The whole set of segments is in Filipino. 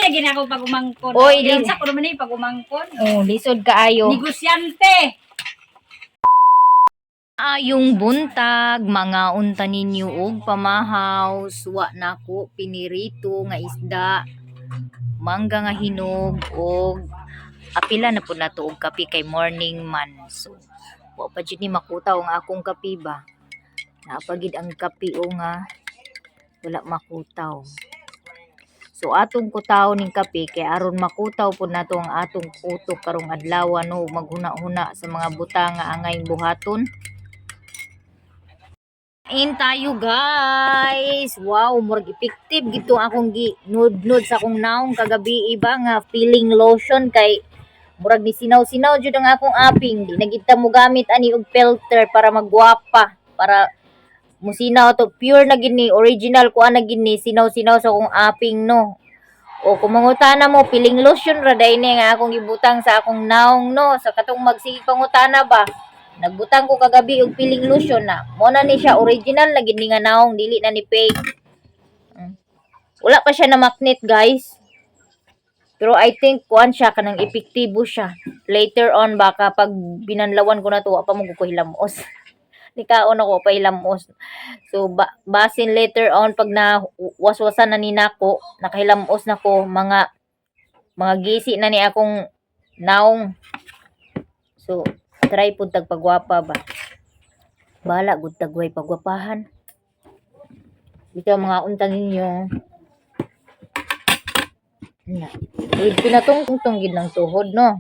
gini ako pag umangkon. Oy, Sa ko naman pag umangkon. Oh, lisod kaayo. Negosyante. Yung buntag, mga unta ninyo og pamahaw, suwa nako pinirito nga isda, mangga nga hinog og apila na po nato og kape kay morning man. So, wa pa jud ni makutaw ang akong kape ba. Napagid ang kape o nga wala makutaw. So atong kutaw ning kape kay aron makutaw po nato ang atong utok karong adlaw no maghuna-huna sa mga butang nga angay buhaton. In tayo guys. Wow, murag effective gito akong ginudnud sa akong naong kagabi iba nga feeling lotion kay murag ni sinaw-sinaw jud ang akong aping. Di na kita mo gamit ani og filter para magwapa, para musinaw to pure na gini, original ko ana gini sinaw-sinaw sa akong aping no. O kung mangutana mo feeling lotion ra dai ni nga akong gibutang sa akong naong no, sa katong magsige pangutana ba. Nagbutang ko kagabi og feeling lotion na. Mo na ni siya original na gini nga naong dili na ni fake. Wala pa siya na magnet, guys. Pero I think kuan siya kanang epektibo siya. Later on baka pag binanlawan ko na to pa mo ko hilamos. Nikaon ako pa hilamos. So basin later on pag na waswasan na ni nako, nakahilamos na ko mga gisi na ni akong naong. So try pud tag pagwapa ba. Bala gud tagway pagwapahan. Bitaw mga unta ninyo. Na. Pinatungtong gid ng tuhod no.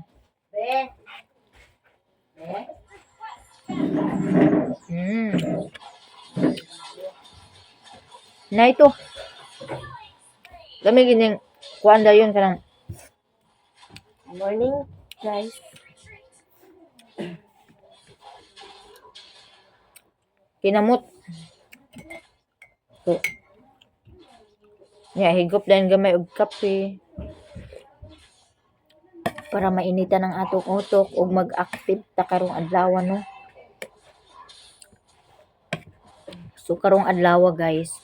Na ito. Dami gining kuan dayon kanang morning guys. Kinamot. So, higop din gamay og kape. Para mainitan ang atong utok ug mag-active ta karong adlaw no. So karong adlaw guys,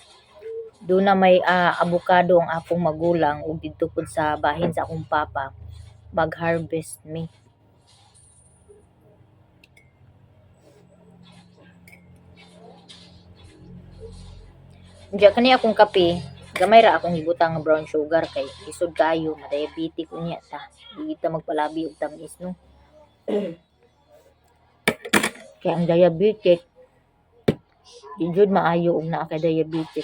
do na may avocado ang akong magulang ug didto pud sa bahin sa akong papa mag-harvest me. Diya kani akong kape, gamay ra akong ibutang nga brown sugar kay isod kayo na diabetic unya ta. Di ta magpalabi og tamis no. Kaya ang diabetic di jud maayo og naa kay diabetic.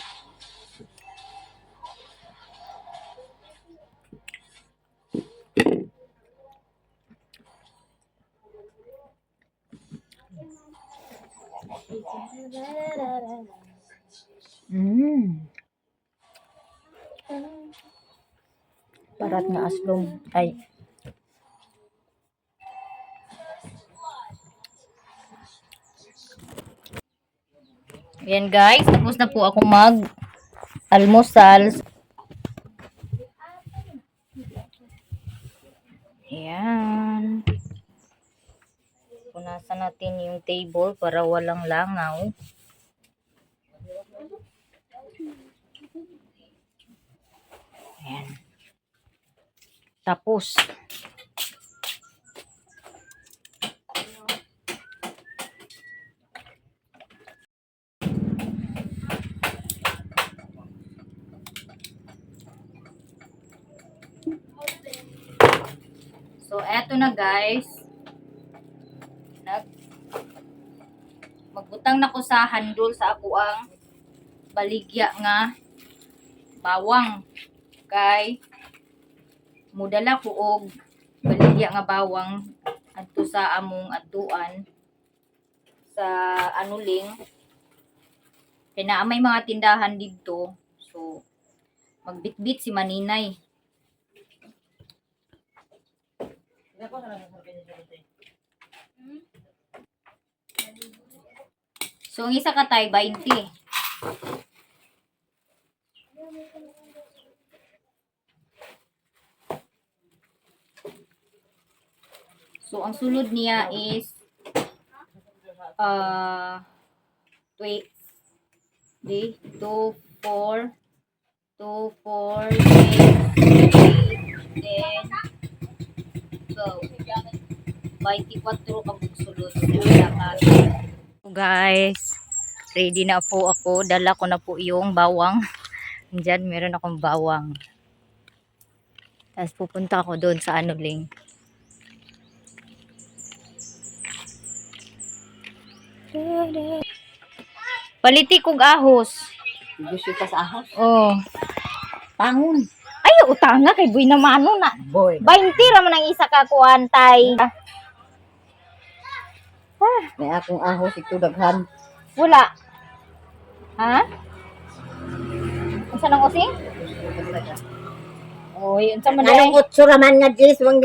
Parat nga aslom ay yan guys, tapos na po ako mag almusal. Yan. Punasan natin yung table para walang langaw. Ayan. Tapos so eto na guys, magbutang na ko sa handol sa ako ang baligya nga bawang kay mudala ko og baligya nga bawang adto sa among adtuan sa anuling kay naa may mga tindahan didto. So magbitbit si Maninay. So ang isa katay 20. So ang sulod niya is 2 4 8 24 ka sulod. Guys, ready na po ako. Dala ko na po yung bawang. Diyan, meron akong bawang. Tapos pupunta ako doon sa Anuling. Paliti kog ahos. Gusto ka sa ahos? Oh. Tangon. Ay, utanga kay buy na mano na. Boy. 20 ra man ang isa ka kuantay. May akong ahos ito daghan. Wala. Ha? Unsa nang using? Oy, unsa man Anong dai? utso raman nga Jis? Wang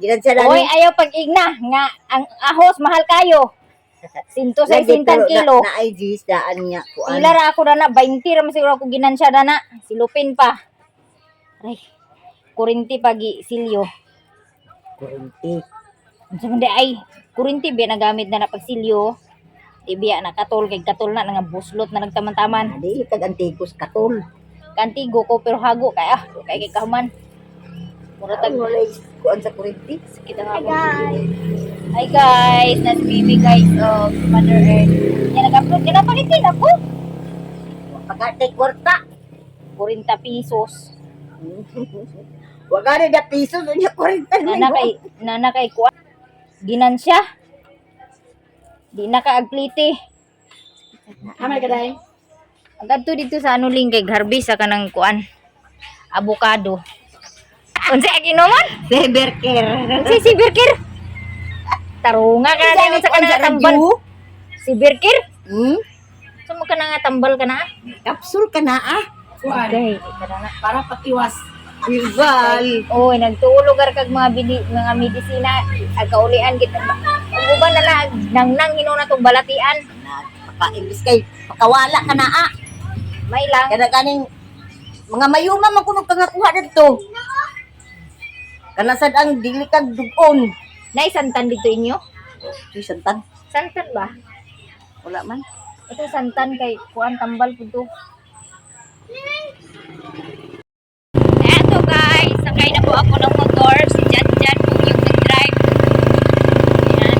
ginan sa Oy, ayaw pag-igna nga ang ahos mahal kayo. 160 kilo. Na ay Jis daan niya kuan. Pila ra ako dana 20 ra man siguro ako ginansya dana. Silupin pa. Ay. 40 pagi silyo. 20. Unsa man dai ay 40 biya nagamit na pag silyo. Di biya na katol kay katol na nga buslot na nagtaman-taman. Adi tag antigos katol. Kantigo ko pero hago kay kahuman. Mura tag Kuan sa 40. sakit ang ako. Hi guys, that's baby guys of Mother Earth. Yan nag-upload ka na palitin ako. Pagkatay kwarta. 40 pesos. Wag na piso do niya 40 Nana kay kuha. Ginansya. Di na ka agplite. Amay ka dai. Ang kadto dito sa Anuling kay harvest sa kanang kuan. Avocado. Unsa ginuman? Beberker. Si Birkir. Tarunga ka na din sa kanang tambal. Si Birkir. Sumo ka na nga tambal ka na. Kapsul ka na ah. Okay, kada na. Para patiwas. Ival. Oy, nagtuulog kag mga medisina ag kaulian gid. Ang uban na nang hinuna tong balatian. Paka-imbis kay pakawala ka na ah. May lang. Kada kaning mga mayuma man kuno kang nakuha dito. Kanasad ang dili kag dugon. Nay santan dito inyo? Di santan. Santan ba? Wala man. Ito santan kay kuan tambal pud. Eto guys, sakay na po ako ng motor. Si Jan po yung nag-drive. Ayan.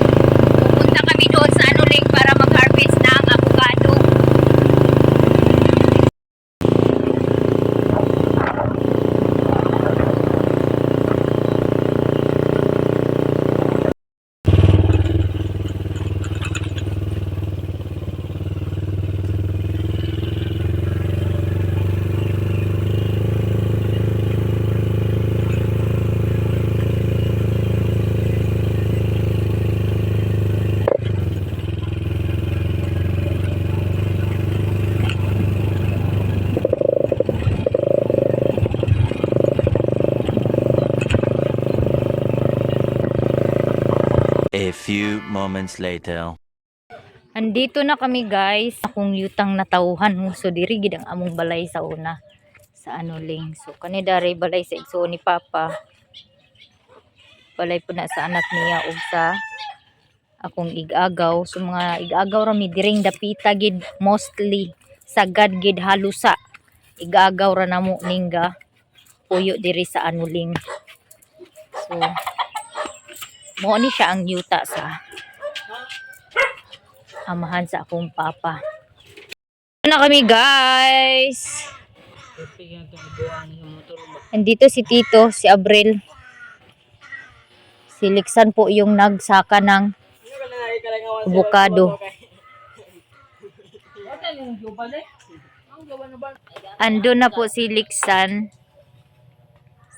Pupunta kami doon sa Anuling para mag-harvest ng avocado. A few moments later. Andito na kami guys. Akong yutang natauhan mo. So diri gid ang among balay sa una. Sa Anuling. So kanidari balay sa igsoon ni Papa. Balay po na sa anak niya ug sa akong igagaw. So mga igagaw rami diring dapita gid mostly. Sagad gid halusa. Igagaw ra namo ningga. Puyo diri sa Anuling. So mo ni siya ang yuta sa amahan sa akong papa. Na kami guys. Andito si Tito, si Abril. Si Liksan po yung nagsaka ng avocado. Ando na po si Liksan.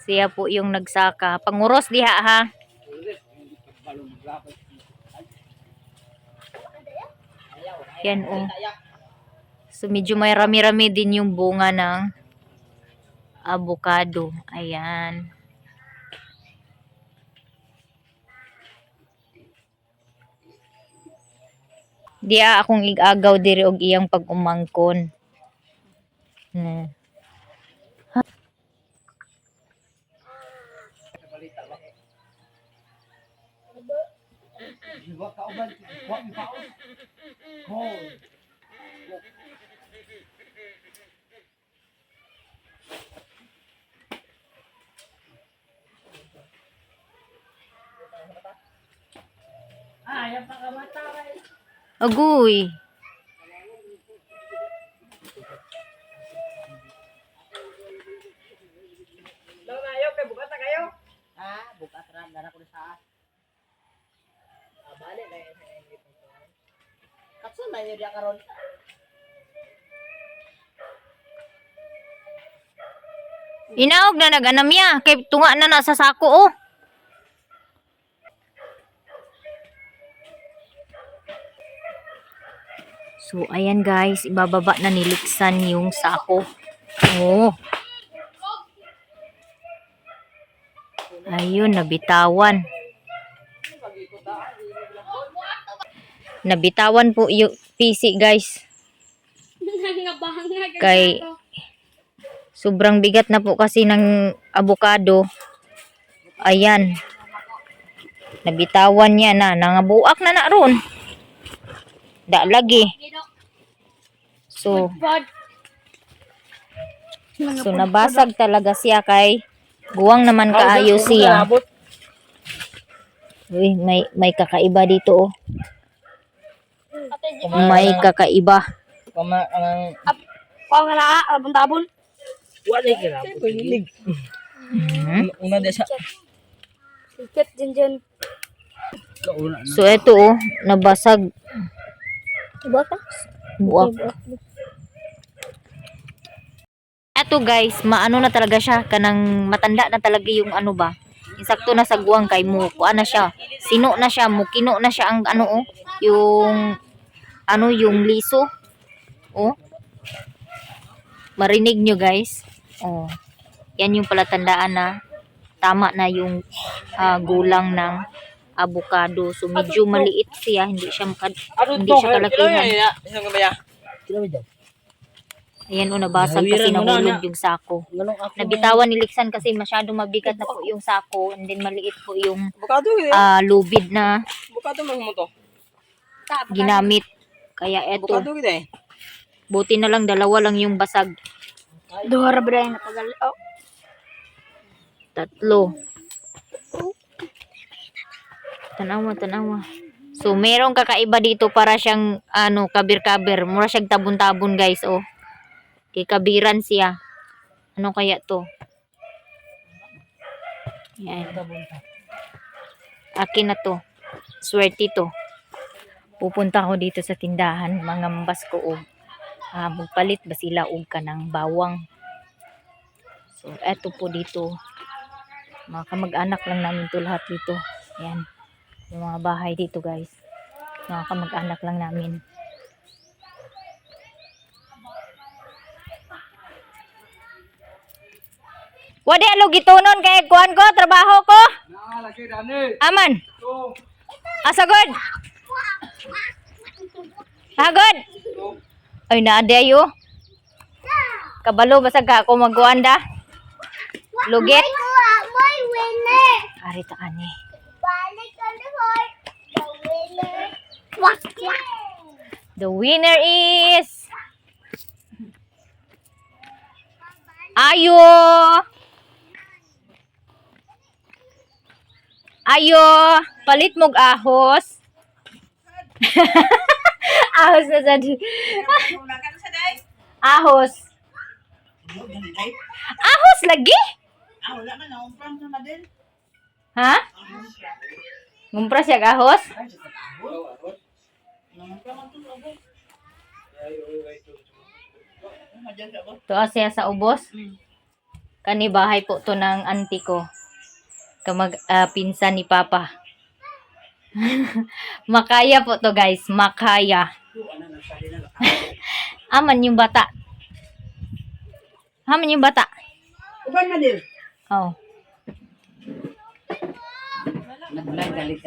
Siya po yung nagsaka. Panguros diha ha. Yan oh. So medyo may rami-rami din yung bunga ng avocado. Ayan. Diya akong igagaw diri og iyang pag-umangkon. Agoy. Bukas ra dara ko sa. Bali na yan. Katsun na yun dia karon. Inaog na nag-anam ya. Kay tunga na nasa sako oh. So, ayan guys. Ibababa na niliksan yung sako. Oh. Ayun, nabitawan. Nabitawan po yung PC guys. Kay sobrang bigat na po kasi ng avocado. Ayan. Nabitawan niya na. Nangabuak na na ron. Da lagi. So nabasag talaga siya kay guwang naman kaayo siya. Uy, may kakaiba dito oh. May kakaiba. Pang na abon-tabon. Wala yung kirapot. Una din siya. Sikat din. So ito oh, nabasag. Bata. Buwak. Ito guys, maano na talaga siya, kanang matanda na talaga yung ano ba. Insakto na sa guwang kay mo, kuan na siya. Sino na siya, mukino na siya ang ano oh, yung liso. Oh. Marinig nyo guys. Oh. Yan yung palatandaan na tama na yung gulang ng avocado. So medyo maliit siya, hindi siya kalakihan. Ayan o, nabasag kasi nahulog yung sako. Nabitawan ni Liksan kasi masyado mabigat na po yung sako. And then maliit po yung lubid na ginamit. Kaya eto, buti na lang dalawa lang yung basag. Duhara bray na pagal. Oh. Tatlo. Tanawa. So merong kakaiba dito para siyang kabir-kabir. Mura siyang tabon-tabon guys oh. Kikabiran siya. Ano kaya to? Yan. Akin na to. Swerte to. Pupunta ako dito sa tindahan. Mangambas ko og magpalit ba sila og kanang bawang. So eto po dito. Mga kamag-anak lang namin to lahat dito. Yan. Yung mga bahay dito guys. Mga kamag-anak lang namin. Wadi alo gitunon kay kuan ko, trabaho ko. Aman. Asagod. Hagod. Ay naade ayo. Kabalo basag ka ako magkuanda. Lugit. Moy winner. Ari ta ani. Balik ka doon. The winner. What? The winner is Ayo. Ayo, palit mog ahos. Ahos na sad. Ahos. Ahos lagi? Ha? Ngumpra siya ahos? Tuwa siya sa ubos. Kani bahay po to ng auntie ko. Pinsan ni Papa. Makaya po to guys. Makaya. Aman yung bata. Aman yung bata. Uban na din. Oh. Nag-vlog galing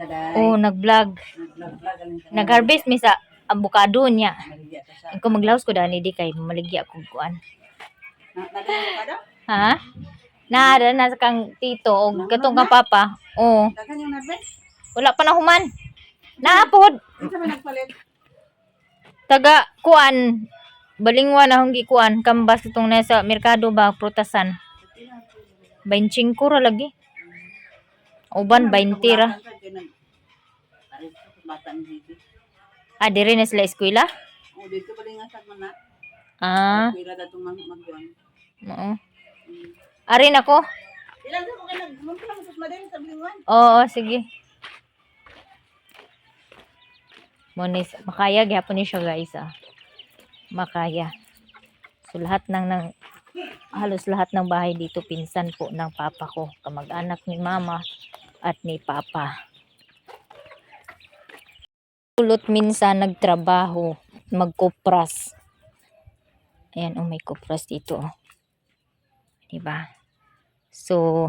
ka dai. Oh, nag-vlog. Nag-harvest mi sa avocado niya. Kung maglaos ko dani di kay maligya kog kuan. Ha? Nara na kang tito og katong ka papa. Oh. Dagan yung nag-vlog. Wala pa na human. Naapod. Ito ba nagpalit? Taga kuan. Balingwa na hong gikuan. Kambas itong nasa merkado ba prutasan. 25 ra lagi. Uban 20 ra. bata ni Bibi. Ah, diri na sila eskwela? O dito bali nga sa mana. Ah, Pila datong magduan. oo. Arin ako? Ilan sa mga nagmunta lang sa madali sa bilingan. Oo, sige. Monis, makaya gyapon ni siya guys ah. Makaya. So lahat halos lahat ng bahay dito pinsan po ng papa ko, kamag-anak ni mama at ni papa. Ulot minsan nagtrabaho, magkopras. Ayan, oh may kopras dito oh. Diba? So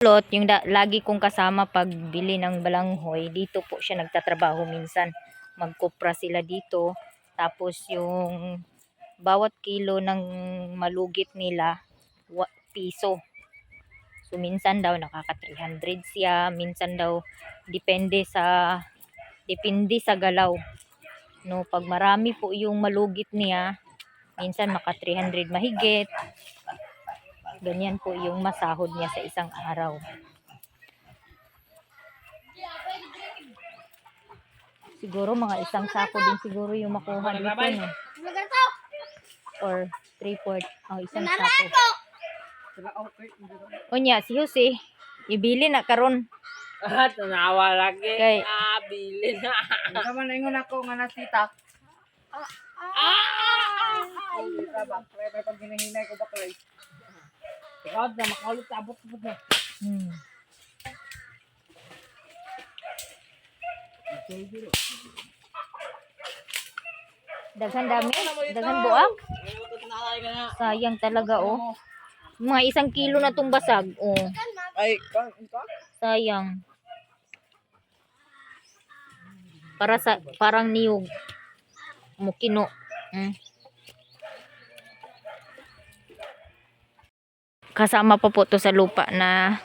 ulot yung lagi kong kasama pag bili ng balanghoy, dito po siya nagtatrabaho minsan. Magkopras sila dito. Tapos yung bawat kilo ng malugit nila piso. So minsan daw nakaka 300 siya, minsan daw depende sa galaw. No, pag marami po yung malugit niya, minsan maka 300 mahigit. Ganyan po yung masahod niya sa isang araw. Siguro mga isang sako din siguro yung makuha dito, no? Or 3/4. Oh, isang sako. Unya, si Jose, ibili na karon. Tanawa lagi. Kay, Bilin na. Kaman ingon ako nga nasita. Pag ginahinay ko baklay. Ikaw na makaulit abot mo na. Daghan dami, daghan buak. Sayang talaga oh. Mga 1 kilo na tong basag. Oh, Ay, sayang. Parang niyog. Mukino. Kasama pa po to sa lupa na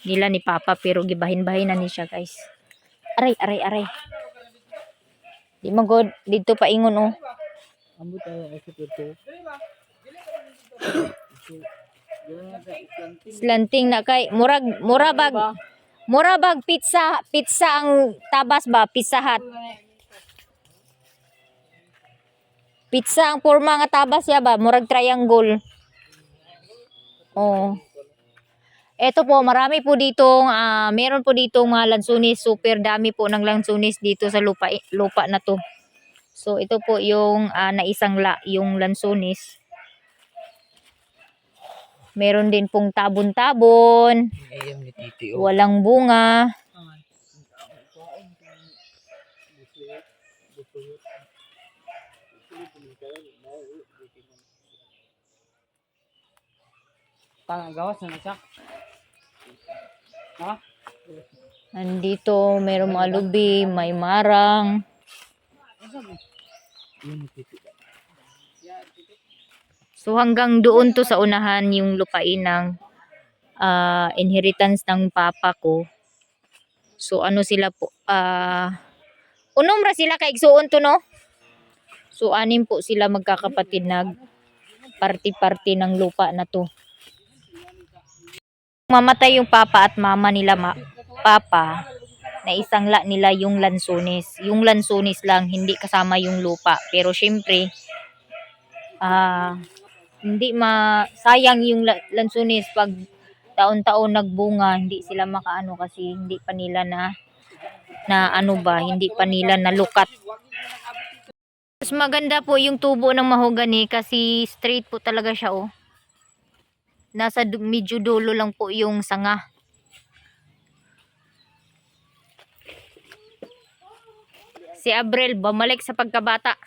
nila ni Papa pero gibahin-bahin na ni siya guys. Aray. Di magod dito pa ingon oh. Ambot tayo ay super. Slanting na kay mura bag pizza ang tabas ba, Pizza Hut. Pizza ang porma nga tabas ya ba, murag triangle. Oh. Eto po, marami po ditong meron po ditong mga lansunis, super dami po ng lansunis dito sa lupa na to. So ito po yung naisangla yung lansunis. Meron din pong tabon-tabon. Ayam ni Titi. Walang bunga. Gawas na siya. Ha? Nandito, meron mga lubi, may marang. So hanggang doon to sa unahan yung lupain ng inheritance ng papa ko. So ano sila po, unom ra sila kay igsuon to no. So 6 po sila magkakapatid nag party ng lupa na to. Mamatay yung papa at mama nila papa, na isangla nila yung lansunis. Yung lansunis lang, hindi kasama yung lupa. Pero syempre, hindi sayang yung lansunis pag taon-taon nagbunga, hindi sila makaano kasi hindi pa nila hindi pa nila nalukat. Mas maganda po yung tubo ng mahogany kasi straight po talaga siya oh. Nasa medyo dulo lang po yung sanga. Si Abril, bumalik sa pagkabata.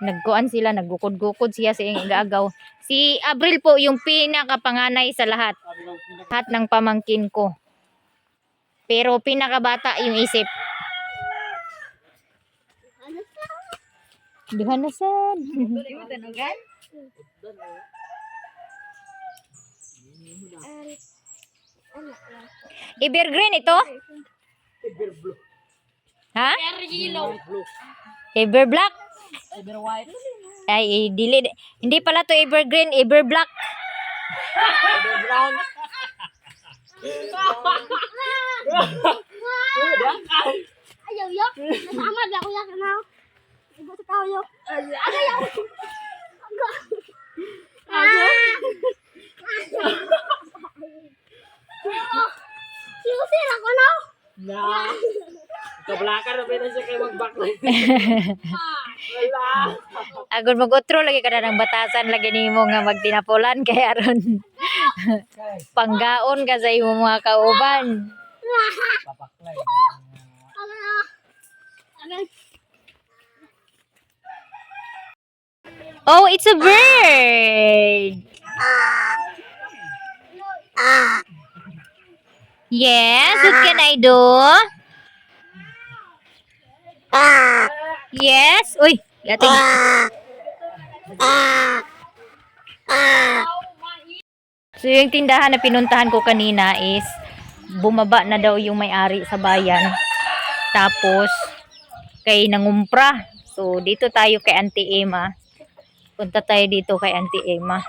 Nagkuan sila, naggukod-gukod siya sa igagaw. Si Abril po yung pinakapanganay sa lahat. Lahat ng pamangkin ko. Pero pinakabata yung isip. Dihanasan. Evergreen ito? Ha? Ever black? Ever white. Ay, hindi pala to evergreen, ever black. Ever brown. Ayaw yo. Nasama ba ko yak na? Ibo sa tao yo. Ayaw. Siusira ko na. Na. Kablakar na pwede siya kayo mag-backlight. Wala. Agon mag-utro lagi ka na ng batasan lagi nimo nga magtinapulan kay aron panggaon ka sa imong mga kauban. Papaklay. Oh, it's a bird. Yes, what can I do? Yes. Uy, yating. So yung tindahan na pinuntahan ko kanina is bumaba na daw yung may-ari sa bayan. Tapos kay nangumpra. So dito tayo kay Auntie Emma. Punta tayo dito kay Auntie Emma.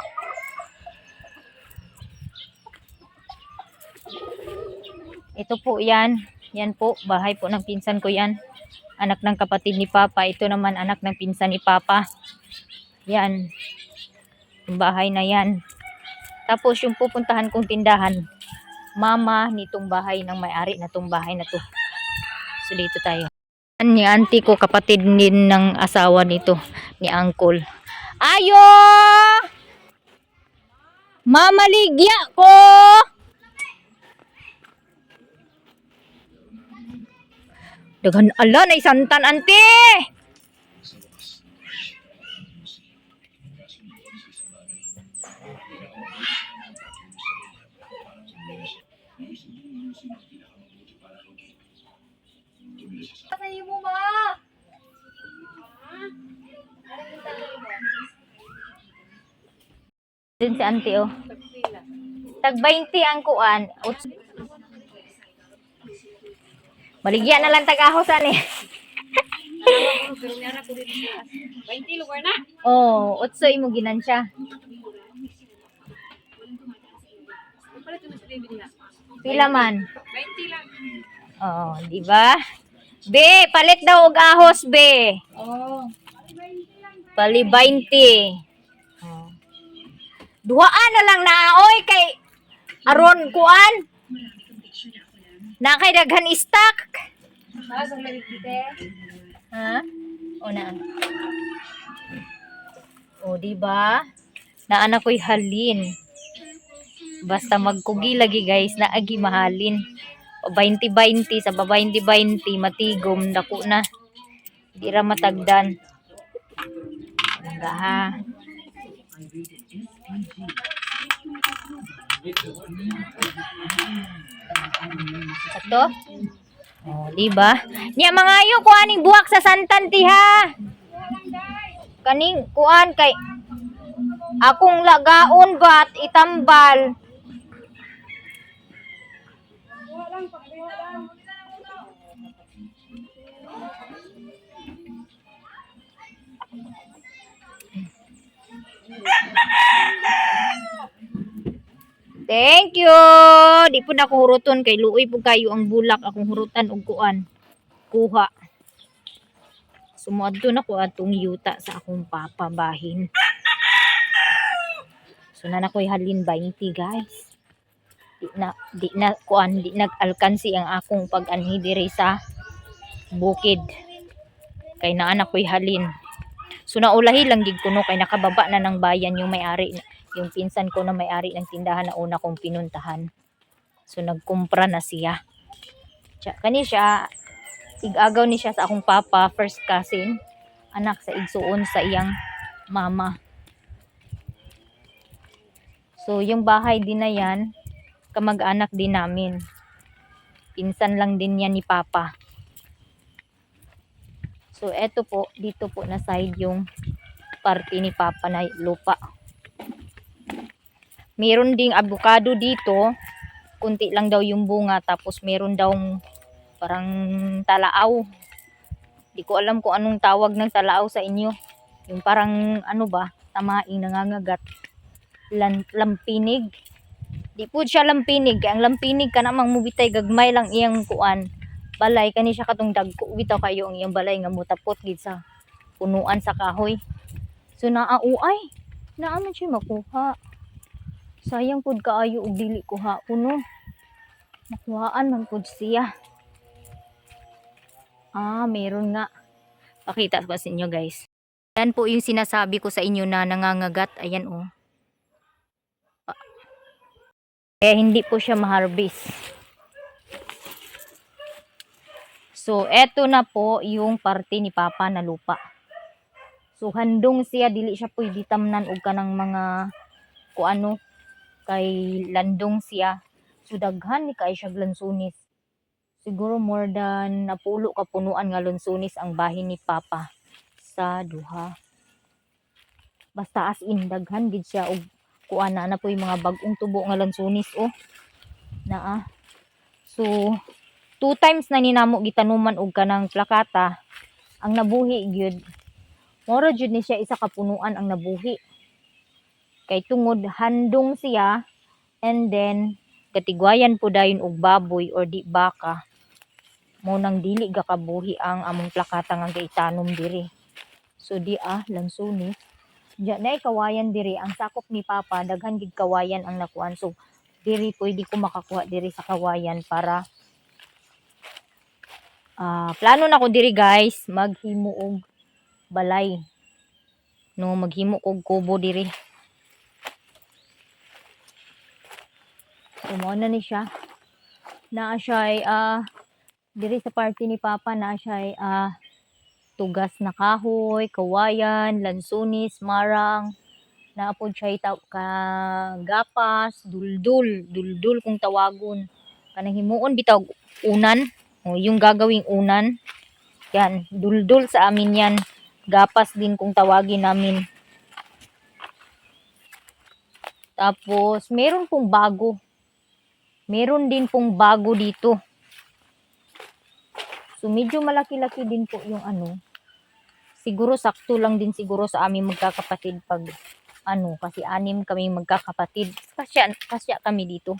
Ito po yan. Yan po, bahay po ng pinsan ko yan. Anak ng kapatid ni Papa. Ito naman anak ng pinsan ni Papa. Yan. Yung bahay na yan. Tapos yung pupuntahan kong tindahan, mama nitong bahay ng may-ari na tong bahay na to. So dito tayo. Ni auntie ko, kapatid din ng asawa nito, ni uncle. Ayo! Mamaligya ko! Dagan ala na isantan auntie! Sa'yo mo ma! Dun si auntie oh. Tag 20 ang kuan. Baligyan na lang tagahosan eh. 20 lugar na. Oh, utso imo ginansya. Pila man? 20 lang. Oh, di ba? Be, palit daw og ahos, be. Oh. Pali 20. Oh. Duhaan na lang naoy kay aron kuan. Na kay daghan stock. Mas ang lamig dito. Ha? O na. O, di ba? Naana ko'y halin. Basta magkugi lagi guys, naagi mahalin. 20-20 sa 20-20 matigom dako na. Di ra matagdan. Hangga ha. Sakto? Oh, di ba? Nya mga ayo kuaning buwak sa santan ti ha. Kaning kuan kay akong lagaon bat itambal. Thank you. Di po na ako huruton kay luoy po kayo ang bulak akong hurutan og kuan. Kuha. Sumuadto na ko atong yuta sa akong papabahin. So na nakoy halin 20 guys. Di na kuan, di nag-alkansi ang akong pag-anhi diri sa bukid. Kay naa na koy halin. So naulahi lang gid kuno kay nakababa na ng bayan yung may-ari, yung pinsan ko na may-ari ng tindahan na una kong pinuntahan. So nagkumpra na siya. Kani siya ig-agaw ni siya sa akong papa, first cousin, anak sa igsuon sa iyang mama. So yung bahay din na yan, kamag-anak din namin. Pinsan lang din yan ni papa. So eto po, dito po na side yung parte ni papa na lupa. Meron ding avocado dito, kunti lang daw yung bunga, tapos meron daw parang talaaw. Di ko alam kung anong tawag ng talaaw sa inyo. Yung parang ano ba, tamaing nangangagat. Lampinig. Di po siya lampinig. Kaya ang lampinig ka namang mubitay gagmay lang iyang kuan. Balay kani siya katong dagko bitaw kayo ang iyang balay nga mutapot gid sa punuan sa kahoy. So naauay. Naaman siya makuha. Sayang pud kaayo og dili kuha kuno. Makuhaan man pud siya. Meron nga. Pakita ko sa inyo guys. Yan po yung sinasabi ko sa inyo na nangangagat. Ayan oh. Kaya hindi po siya ma-harvest. So, eto na po yung parte ni Papa na lupa. So, handong siya. Dili siya po ditamnan og kanang mga kuano kay landong siya. So, daghan ni kay siya lansunis. Siguro more than napulo ka punuan nga lansunis ang bahin ni Papa sa duha. Basta as in daghan gid siya og kuana na po yung mga bagong tubo nga lansunis oh. Naa. So 2 times na ninamo gitanuman og kanang plakata ang nabuhi gyud. Moro jud ni siya isa ka punuan ang nabuhi. Kay tungod handong siya and then katigwayan po dayon og baboy or di baka. Mo nang dili gakabuhi ang among plakata nga gaitanom diri. So di lansunis. Diyan na kawayan diri ang sakop ni Papa daghan gid kawayan ang nakuan. So diri pwede ko makakuha diri sa kawayan para plano na ko diri guys maghimo og balay. No maghimo og kubo diri. So mo na ni siya. Naa siya diri sa party ni Papa naa siya tugas na kahoy, kawayan, lansunis, marang, naapod siya gapas, duldul kung tawagon. Kanang himuon bitaw unan, yung gagawing unan. Yan, duldul sa amin yan. Gapas din kung tawagin namin. Tapos meron pong bago. Meron din pong bago dito. So medyo malaki-laki din po yung siguro sakto lang din siguro sa aming magkakapatid pag kasi 6 kami magkakapatid. Kasya kami dito.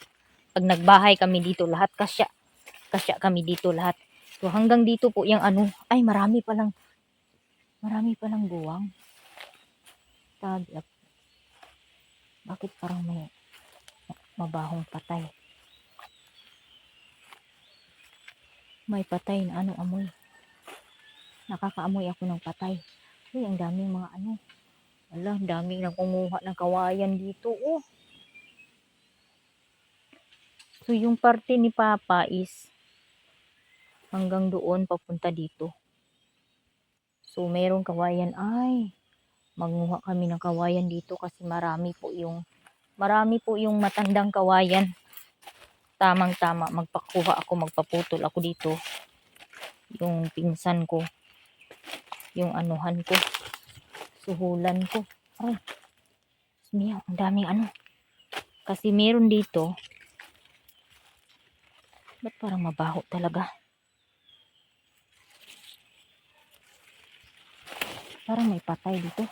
Pag nagbahay kami dito lahat kasya kami dito lahat. So hanggang dito po yung ay marami pa lang guwang. Tagyap. Bakit parang may mabahong patay? May patay na amoy. Nakakaamoy ako ng patay. Uy, ang daming mga Wala, daming nang kumuha ng kawayan dito. Oh. So, yung parte ni Papa is hanggang doon papunta dito. So, merong kawayan. Ay, magmuha kami ng kawayan dito kasi marami po yung matandang kawayan. Tamang-tama. Magpakuha ako, magpaputol ako dito. Yung pinsan ko. Yung anuhan ko. Suhulan ko. Ay. Miyaw, ang daming Kasi meron dito. Ba't parang mabaho talaga? Parang may patay dito.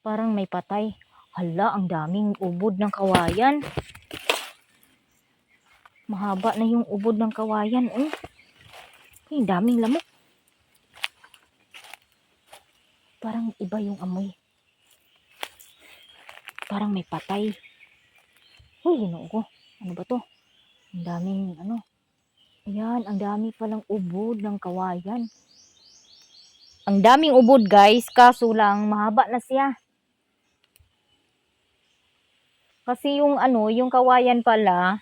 Parang may patay. Hala, ang daming ubod ng kawayan. Mahaba na yung ubod ng kawayan. Ay, daming lamok. Parang iba yung amoy. Parang may patay. Uy, Ginoo ko. Ano ba to? Ang daming Ayan, ang dami palang ubod ng kawayan. Ang daming ubod guys, kaso lang mahaba na siya. Kasi yung yung kawayan pala,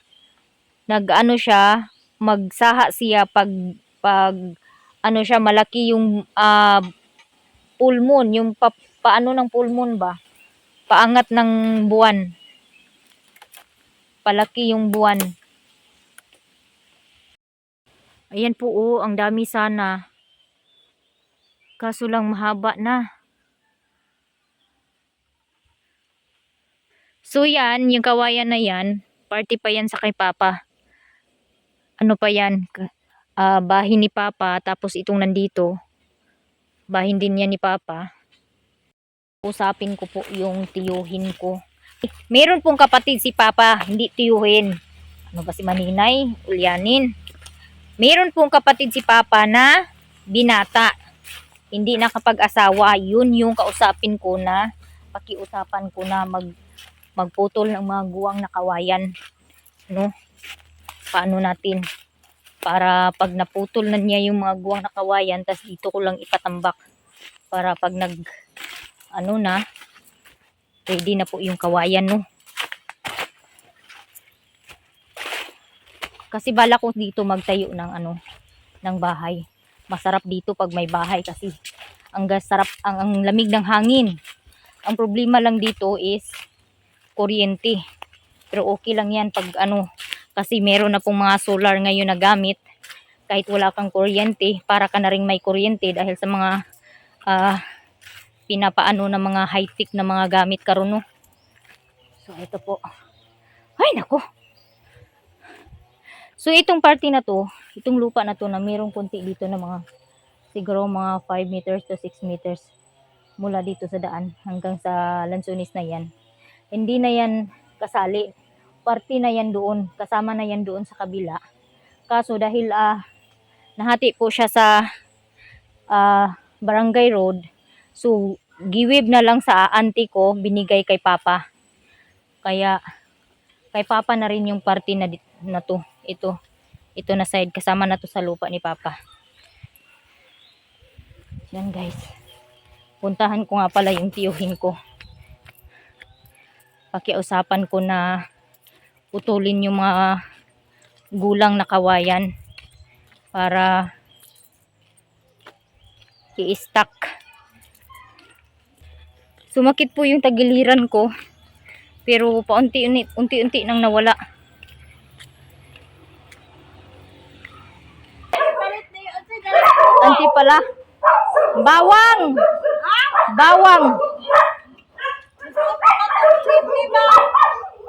siya, magsaha siya pag siya, malaki yung pulmon, yung paano ng pulmon ba? Paangat ng buwan. Palaki yung buwan. Ayan po ang dami sana. Kaso lang mahaba na. So yan, yung kawayan na yan, party pa yan sa kay Papa. Ano pa yan? Bahin ni Papa, tapos itong nandito. Bahin din yan ni Papa. Usapin ko po yung tiyuhin ko. Meron pong kapatid si Papa, hindi tiyuhin. Ano ba si Maninay? Ulyanin. Meron pong kapatid si Papa na binata. Hindi nakapag-asawa. Yun yung kausapin ko na, pakiusapan ko na magputol ng mga guwang na kawayan. No? Paano natin? Para pag naputol na niya yung mga guwang na kawayan, tas dito ko lang ipatambak. Para pag ready na po yung kawayan, no? Kasi bala ko dito magtayo ng bahay. Masarap dito pag may bahay kasi ang lamig ng hangin. Ang problema lang dito is kuryente. Pero okay lang yan pag kasi meron na pong mga solar ngayon na gamit. Kahit wala kang kuryente, para ka na rin may kuryente dahil sa mga pinapaano na mga high-tech na mga gamit karon, no? So ito po. Ay nako. So itong party na to, itong lupa na to na mayroong konti dito na mga siguro mga 5 meters to 6 meters mula dito sa daan hanggang sa Lansones na yan. Hindi na yan kasali. Party na yan doon, kasama na yan doon sa kabila. Kaso dahil nahati po siya sa barangay road, so giwib na lang sa auntie ko, binigay kay Papa. Kaya kay Papa na rin yung party na to. Ito na side, kasama na to sa lupa ni Papa. Yan guys. Puntahan ko nga pala yung tiyuhin ko. Pakiusapan ko na putulin yung mga gulang na kawayan para i-stack. Sumakit po yung tagiliran ko pero unti-unti nang nawala. Anti pala. Bawang! Bawang!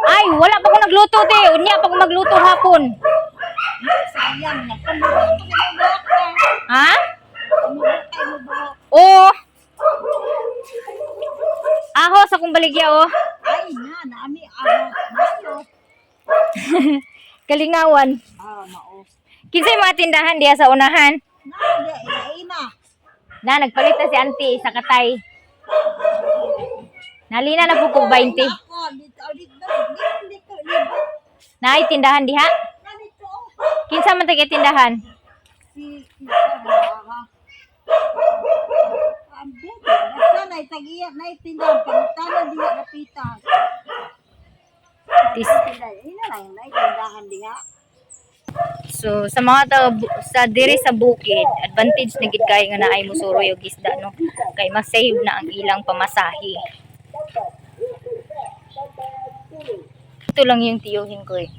Ay, wala pa ko nagluto, te. Unya pa ko magluto hapon. Sayang, nagkamulot ko sa mga Ha? buhok. Oo. Ahos akong baligya, oh. Ay, naami mayo. Kalingawan. Mao. Kinsay mga tindahan diya sa unahan? Ima. Na, nagpalit na si auntie sa katay. Nalina na po kong 20. Ako, dito. Naay tindahan diha? Nandito. Kinsa man tayo tindahan? Si Ambo, basta na itagiya na itindahan pagtana diha napitan. Ina lang na itindahan diha. So sa mga sa diri sa bukid, advantage na gid kay nga naay musuroy og isda, no? Kay ma-save na ang ilang pamasahe. Ito lang yung tiyuhin ko eh.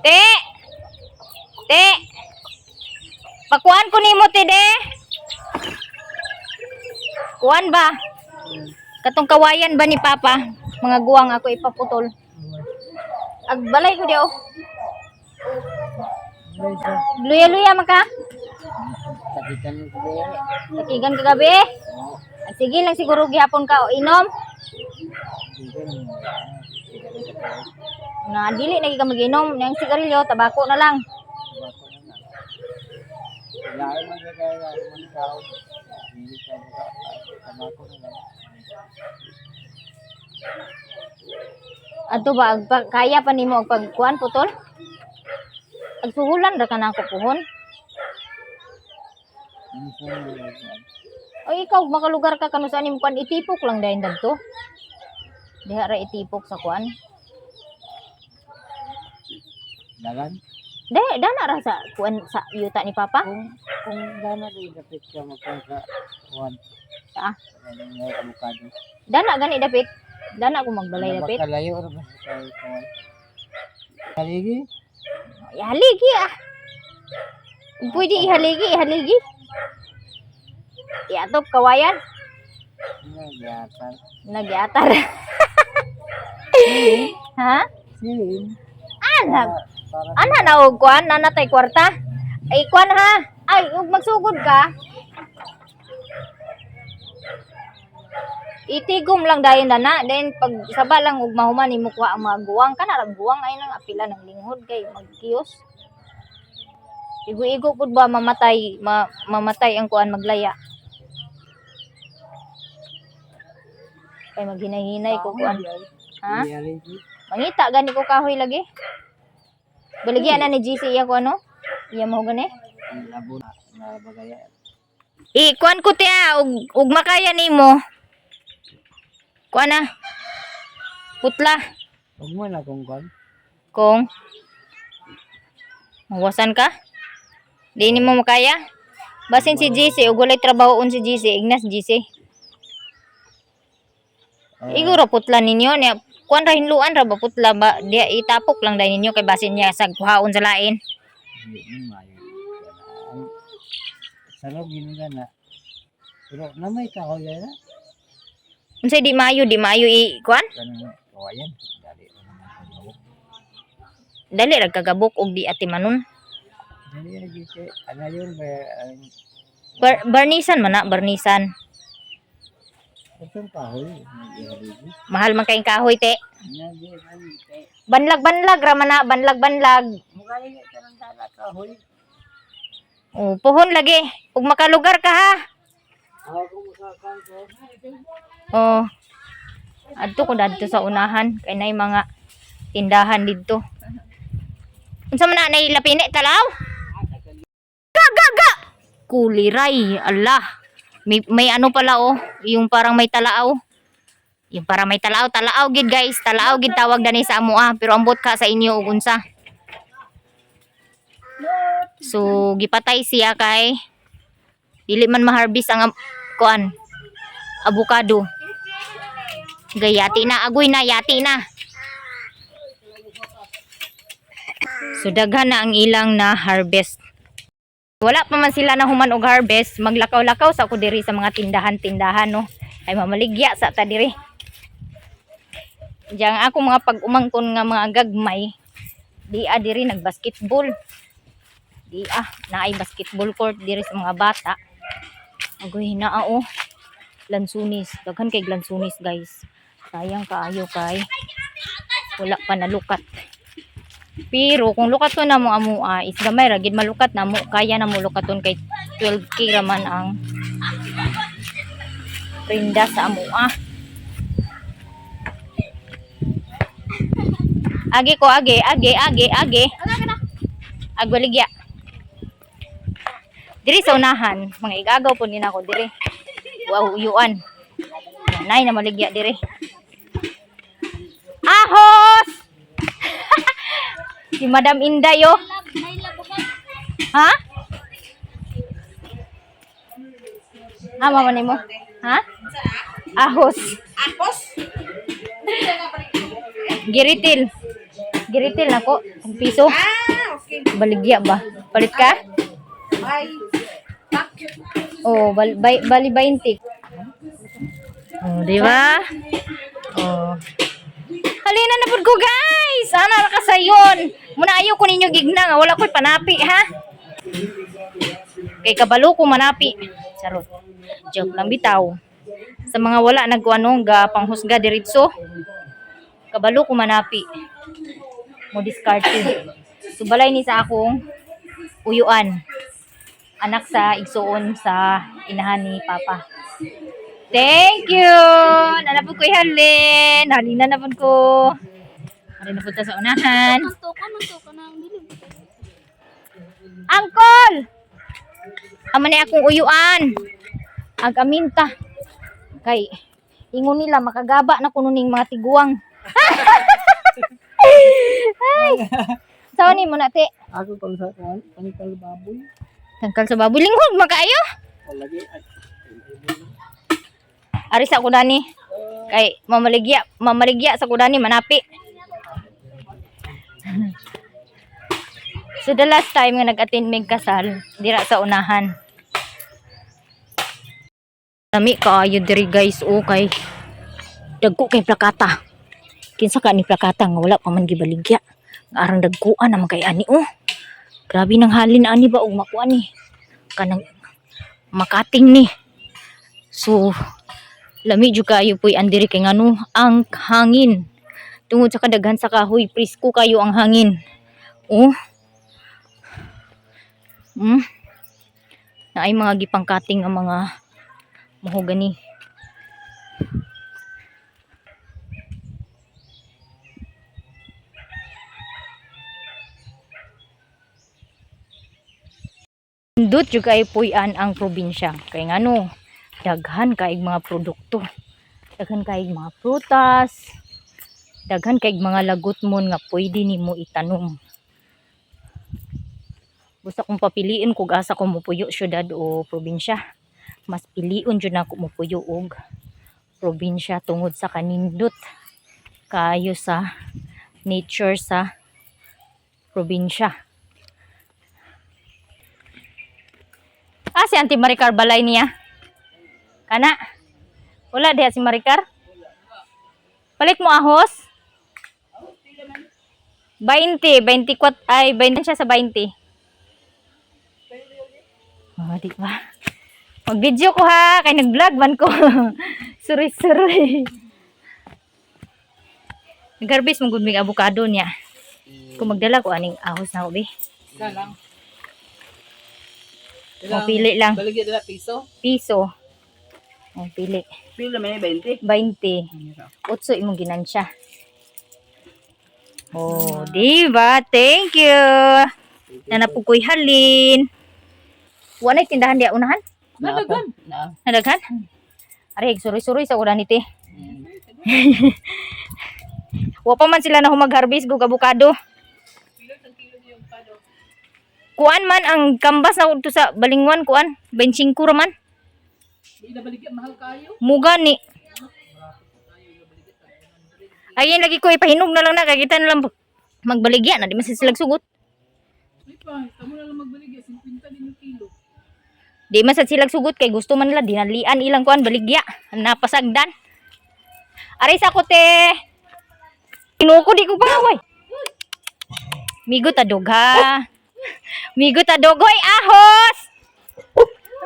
Te! Te! Pakuan ko nimo te de. Kuan ba? Katong kawayan ba ni Papa? Mga guwang ako ipaputol. Agbalay ko diyo. Luya-luya maka. Sakigan ka gabi. Sige lang siguro gihapon ka o inom. Na dili na ka mag-inom, yang sigarilyo, tabako na lang. Ato ba kaya pa nimo og pagkuan putol? Agsuhulan ra ka na ako puhon. O ikaw makalugar ka kanu sa anim kuan itipok lang dayon dagto. Diha ra itipok sa kuan. Dagan? Dana ra sa kuan sa yuta ni Papa. Kung dana rin dapat ka magkuhan sa kuhan. Sa Ngayon kamukado. dana gani dapit. Dana ko magbalay dapit. Bakalayo rin ba sa kuhan? Kaligi? Ihaligi ah. Pwede ihaligi. Iatop kawayan. Nagyatan. Nagyatar. Ha? Silin. Anak. Ana na og kuan, ana tay kwarta. Ay kuan ha. Ay, ug magsugod ka. Itigom lang dayon na. Then pag saba lang ug mahuman nimo kuha ang mga guwang kana lang guwang ay nang apila ng linghod kay magkiyos. Igo-igo pud ba mamatay ang kuan maglaya. Kay maghinay-hinay ko kuan. Ha? Mangita gani ko kahoy lagi. Baligyan na ni GC iya ko ano? Iya mo gani? Labo na bagaya. Kuan ko tiya ug makaya nimo. Kuan na. Putla. Huwag mo na kung kwan. Kung mawasan ka? Di ni mo makaya? Basin si GC ug walay trabahoon si GC, ignas GC. Iguro putla ninyo niya. Kuan ra hinluan ra ba putla ba? Dia itapok lang dai ninyo kay basin niya sa kuhaon sa lain. Hindi mo mayo. Sarap ginuga na. Pero namay kahoy na. Unsay di maayo i kuan? Ganun kawayan. Dali ra kagabok og di atimanon. Dali lagi kay ano yun Barnisan man na, barnisan. itong kahoy. Mahal man kayong kahoy te. Banlag ra man na, banlag. Mukha yung karang dala kahoy. Oh, pohon lagi. Ug makalugar ka ha. Ako kung makakan ko. Oh. Adto ko dadto sa unahan kay nay mga tindahan didto. Unsa man na nay lapine talaw? Ga. Kuliray, Allah. May ano pala oh, yung parang may talaaw. Yung parang may talaaw gid guys, talaaw gid tawag dani sa amo pero ambot ka sa inyo ug unsa. So gipatay siya kay dili man ma-harvest ang kuan avocado. Gayati na, agoy na, yati na. So daghan na ang ilang na harvest. Wala pa man sila na human og harvest, maglakaw-lakaw sa ako diri sa mga tindahan no. Ay mamaligya sa ta diri. Diyan ako mga pag-umangkon nga mga gagmay, di diri nagbasketball. Di naay basketball court diri sa mga bata. Agoy na oh. Lansunis, daghan kay lansunis guys. Sayang kaayo kay wala pa nalukat. Pero kung lukaton na mo amua is gamay ra gid malukat na mo, kaya na mo lukaton kay 12K raman ang prinda sa amua. Agi ko agi. Agwaligya. Diri sa unahan, mga igagaw po nina ko diri. Wow, uyuan. Nay na maligya diri. Ahos! Si Madam Inday yo. Ha? Mama nimo. Ha? Ahos. Giritil nako, 1 piso. Okay. Baligya ba? Palit ka? Bye. Oh, bali 20. Oh, di ba? Oh. Halina na pud ko guys. Ana ra ka sayon. Muna ayo ko ninyo gigna nga wala koy panapi ha. Kay kabalo ko manapi. Charot. Joke lang bitaw. Sa mga wala nagkuano ga panghusga diretso. Kabalo ko manapi. Mo diskarte. Subalay ni sa akong uyuan. Anak sa igsuon sa inahan ni Papa. Thank you! Nanapod ko ihalin. Halina na po ko. Halina po ta sa unahan. Mantuka na ang dilim. Angkol! Amo ni akong uyuan. Agaminta. Kay, ingon nila makagaba na kuno ning mga tiguang. Ay! Sawa ni mo na te. Ako kung sa kwan, panikal baboy. Tangkal sa baboy. Linghod makaayo. Lagi Ari sa kudani. Kay mamaligya sa kudani manapi. So the last time nga nag-attend mig kasal dira sa unahan. Lami kaayo diri guys kay dagko kay plakata. Kinsa ka ni plakata nga wala pa man gibaligya. Nga arang dagkuan naman kay ani Grabe nang halin ani ba og makuan ni. Kanang makating ni. So Lami jud kayo puy andiri kay ngano ang hangin. Tungod sa kadaghan sa kahoy, presko kayo ang hangin. Oh. Naay mga gipangkating ang mga mahogani. Indot jud kay puy-an ang probinsya. Kay ngano, daghan kaig mga produkto. Daghan kaig mga prutas. Daghan kaig mga lagutmon nga pwede nimo itanom. Basta kung papiliin kung asa ko mupuyo syudad o probinsya, mas piliun jud nako mupuyo og probinsya tungod sa kanindot kayo sa nature sa probinsya. Si Auntie Maricar balay niya. Kana? Wala diha si Maricar? Palit mo ahos? 20, 24, ay 20 siya sa 20. Oh, di ba? Mag-video ko ha, kay nag-vlog man ko. Suri-suri. Nag-harvest mong gudmig avocado niya. Kung magdala ko aning ahos na ubi. Isa lang. Pili lang. Baligya dala piso. Piso. Oh, pili. Pili naman 20. 20. Utso imong ginansya. Oh, diba? Thank you. Nanapukoy halin. Wala na tindahan dia unahan? Nadagan. Nadaghan? Aray, suri-suri sa ulan iti. Wa pa man sila na humag-harvest gug avocado. Kuan man ang kambas na udto sa balingwan kuan 25 ra man. Di na baligya mahal kayo. Muga ni. Ayun lagi ko ipahinog na lang na kay kita na lang magbaligya na di man sila sugot. Kamu na lang magbaligya 50 din yung kilo. Di man sila sugot kay gusto man nila dinalian ilang kuan baligya napasagdan. Aray sa kote. Kinuko di ko pa way. Migo ta dogha. Migo ta dogoy ahos.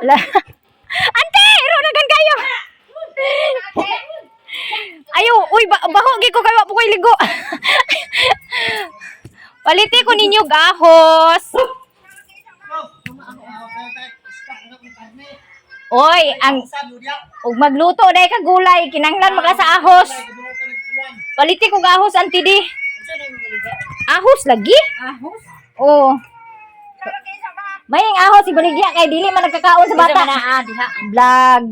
La. Ante, ronagan kayo. Ayo, uy, baho gi ko kay wa po koy ligo. Paliti ko ninyo gahos. Oy, ang ug magluto day ka gulay kinanglan maka sa ahos. Paliti ko gahos anti di. Ahos lagi? Ahos. Oh. May ahos si baligya kay dili man nagkakaon sa bata. Vlog.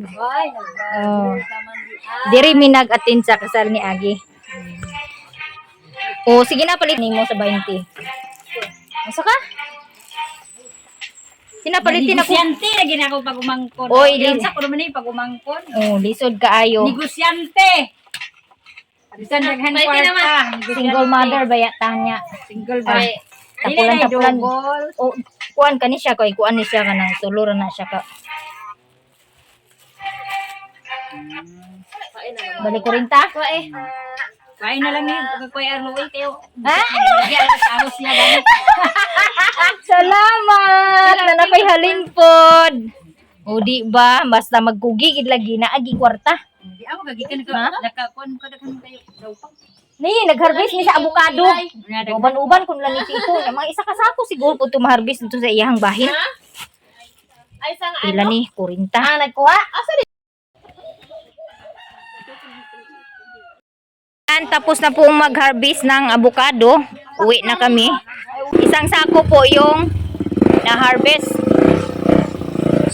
Oh. Diri mi nag-attend sa kasal ni Agi. Oh, sige na palit nimo sa 20. Asa ka? Sinapalitin ako. Negosyante lagi na ako pag umangkon. Oy, Sa ko naman pag umangkon. Oh, lisod kaayo. Negosyante. Bisan daghan kwarta. Single mother ba yata niya? Single Ah, ba? tapulan. Oh, kuan kani siya kay kuan ni siya kanang sulor na siya ka. Balik ko rin ta. Kain na lang ni pagkoy arloy kayo. Ha? Ano? Lagi ang ahos niya ganit. Salamat! Nanapay halin pod. O di ba? Basta magkugigid lagi na agi kwarta. Di ako kagikan Ha? ka nakakuan ka daghan kayo daw pa. Ni, nag-harvest ni sa avocado. Uban-uban kun lang ni Tito. Yung mga isa kasako siguro po ito ma-harvest dito sa iyahang bahin. Ay sang Pila ni? 40. nagkuha. Asa Tapos na pong mag-harvest ng avocado. Uwi na kami. Isang sako po yung na-harvest.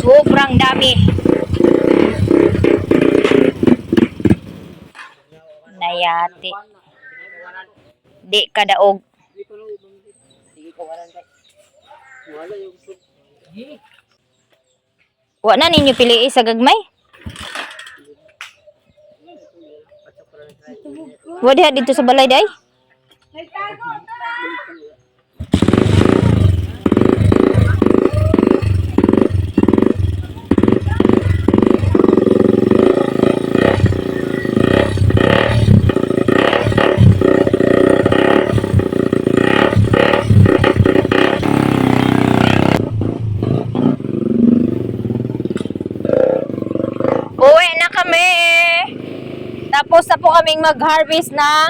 Sobrang dami. Nayati. Di kadaog. Wa na ninyo piliin sa gagmay? Wa diha dito sa balay day? Uwi na kami. Tapos na po kaming mag-harvest ng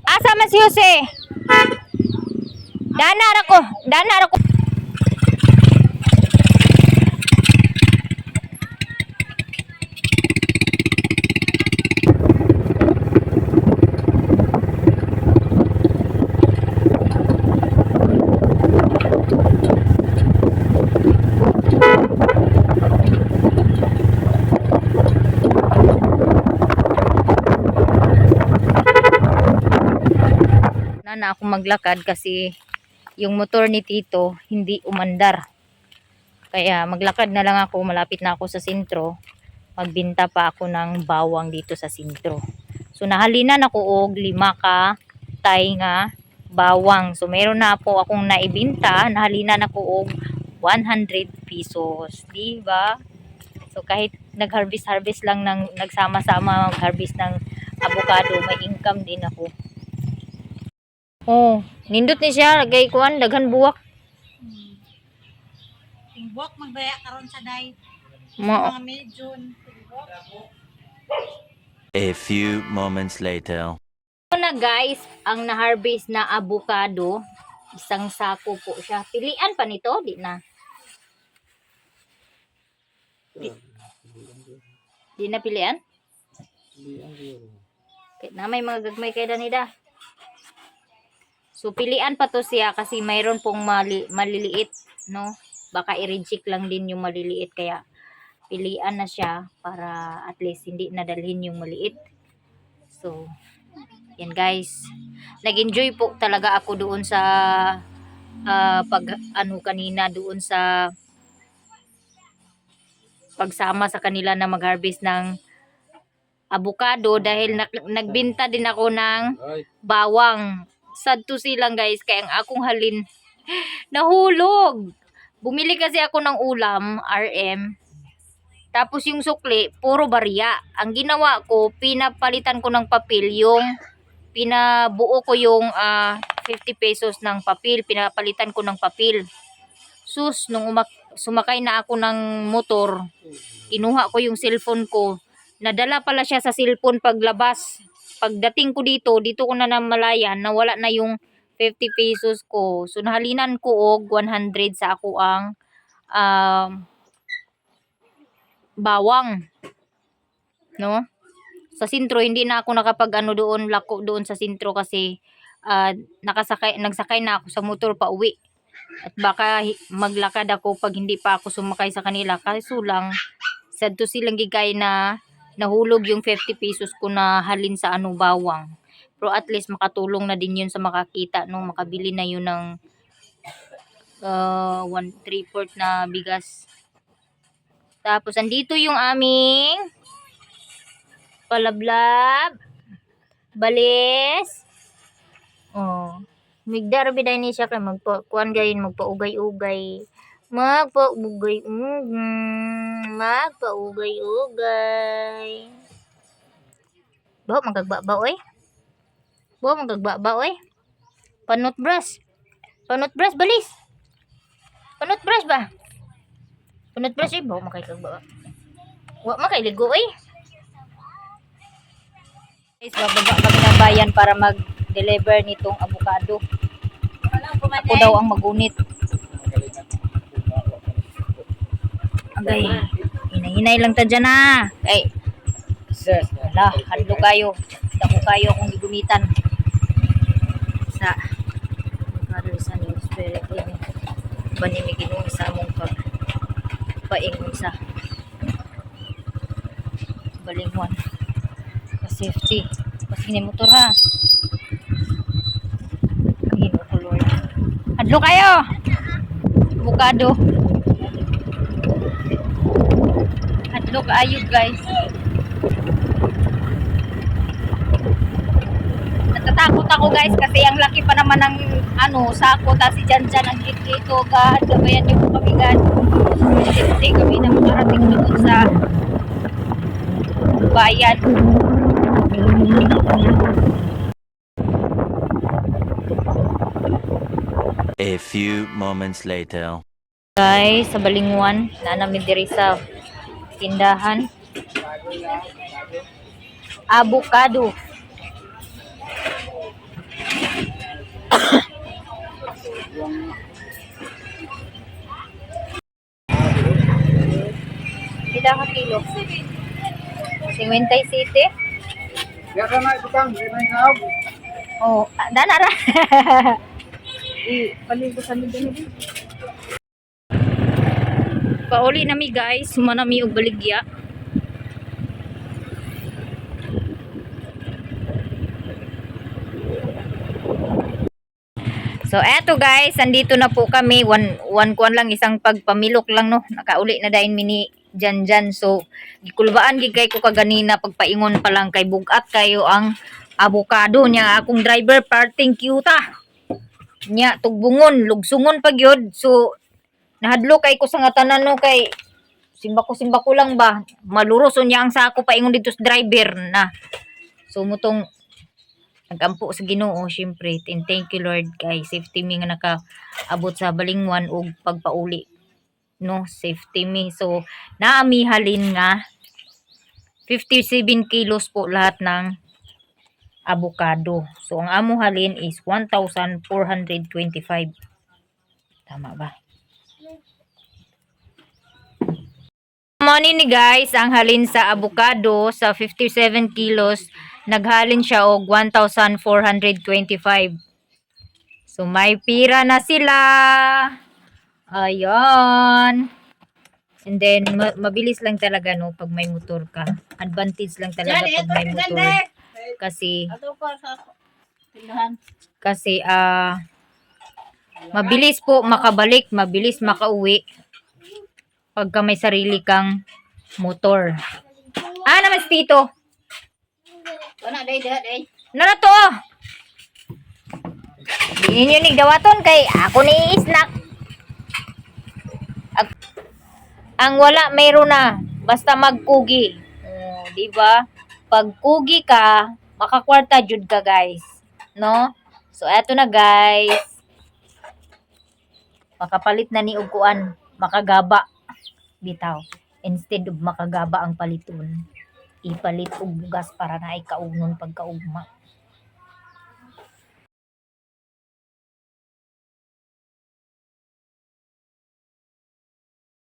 asa man si Jose? Danar ako. Na ako maglakad kasi yung motor ni Tito hindi umandar. Kaya maglakad na lang ako, malapit na ako sa sentro. Magbinta pa ako ng bawang dito sa sentro. So nahalinan ako og 5 ka tay nga bawang. So meron na po akong naibinta, nahalinan ako og 100 pesos, di ba? So kahit nag-harvest lang ng nagsama-sama mag-harvest ng avocado, may income din ako. Oh, nindot ni siya, lagay kuan daghan buwak. Timbok magbaya karon sa day. Mo. Mga medyon. A few moments later. Ito na guys, ang na-harvest na avocado, isang sako po siya. Pilian pa nito, di na. Di na pilian? Kaya na may mga gagmay kay Danida. So pilian pa to siya kasi mayroon pong maliliit, no? Baka i-reject lang din yung maliliit kaya pilian na siya para at least hindi nadalhin yung maliit. So yan guys. Nag-enjoy po talaga ako doon sa kanina doon sa pagsama sa kanila na mag-harvest ng avocado dahil nagbenta din ako ng bawang. Sad to silang guys, kaya ang akong halin nahulog. Bumili kasi ako ng ulam, RM. Tapos yung sukli, puro barya. Ang ginawa ko, pinapalitan ko ng papel yung pinabuo ko yung 50 pesos ng papel, pinapalitan ko ng papel. Sus, nung sumakay na ako ng motor, kinuha ko yung cellphone ko. Nadala pala siya sa cellphone paglabas. Pagdating ko dito ko na namalayan na wala na yung 50 pesos ko. So nahalinan ko og 100 sa ako ang bawang. No? Sa sentro hindi na ako nakapag lako doon sa sentro kasi nagsakay na ako sa motor pa uwi. At baka maglakad ako pag hindi pa ako sumakay sa kanila. Kaso lang sad to silang gigay na nahulog yung 50 pesos ko na halin sa bawang. Pero at least makatulong na din yun sa makakita nung makabili na yun ng 1/3 na bigas. Tapos andito yung aming palablab, balis. Oh, migdar biday ni siya kay magkuan gayon magpaugay-ugay. Magpaugay-ugay. Bawa magagbaba oy. Panot brush balis. Panot brush ba? Panot brush eh, bawa makaigagba. Wa makailigo oy. Guys, bababa kami ng bayan para mag-deliver nitong avocado. Ako daw ang magunit. Agay, hinay-hinay lang ta dyan na. Ay, wala, hadlo kayo. Dako kayo akong gigumitan. Sa avocado isa ni Spirit ini. Banimigin mo isa mong paingon sa balingon. Safety. Kasi ni motor ha. Ginoo ko Lord. Hadlo kayo. Avocado. Hadlo kaayod guys. Natatakot ako guys kasi ang laki pa naman ng sako ta si Janjan ang dito ka gabayan niyo kami gan. Hindi kami na makarating doon sa bayan. A few moments later. Guys, sa Balingwan, na namin diri sa tindahan. Avocado. Pila ka kilo? 57? Kaya na ito kang, hindi na inaw. Oh, dana ra. Palibusan mo din. Pauli nami guys, sumanami og baligya. So eto guys, andito na po kami. One kuan lang, isang pagpamilok lang no. Nakauli na dayon mini Janjan. So gikulbaan gid kay ko kaganina pagpaingon pa lang kay bugat kayo ang avocado niya akong driver parting cute nya tugbungon lugsungon pag yun. So nahadlo kay ko sa nga tanan no kay simba ko lang ba maluros unya ang sako paingon dito sa driver na. So mutong nagampo sa Ginoo syempre. Thank you Lord kay safety me nga nakaabot sa Balingwan og pagpauli no, safety me. So naami halin nga 57 kilos po lahat ng avocado. So ang amo halin is 1,425. Tama ba? Money ni guys, ang halin sa avocado sa 57 kilos, naghalin siya og 1,425. So may pira na sila. Ayan. And then mabilis lang talaga no pag may motor ka. Advantage lang talaga pag may motor. Kasi Ato ko sa tindahan. mabilis po makabalik, mabilis makauwi pagka may sarili kang motor. Naman si Tito. Wala day day. Nara to. Diin yun dawaton kay ako ni snack. Ang wala mayroon na basta magkugi. Di ba? Pag kugi ka, makakwarta jud ka guys. No? So eto na guys. Makapalit na ni og kuan, makagaba bitaw. Instead of makagaba ang paliton, ipalit og bugas para na ay kaugnon pagkaugma.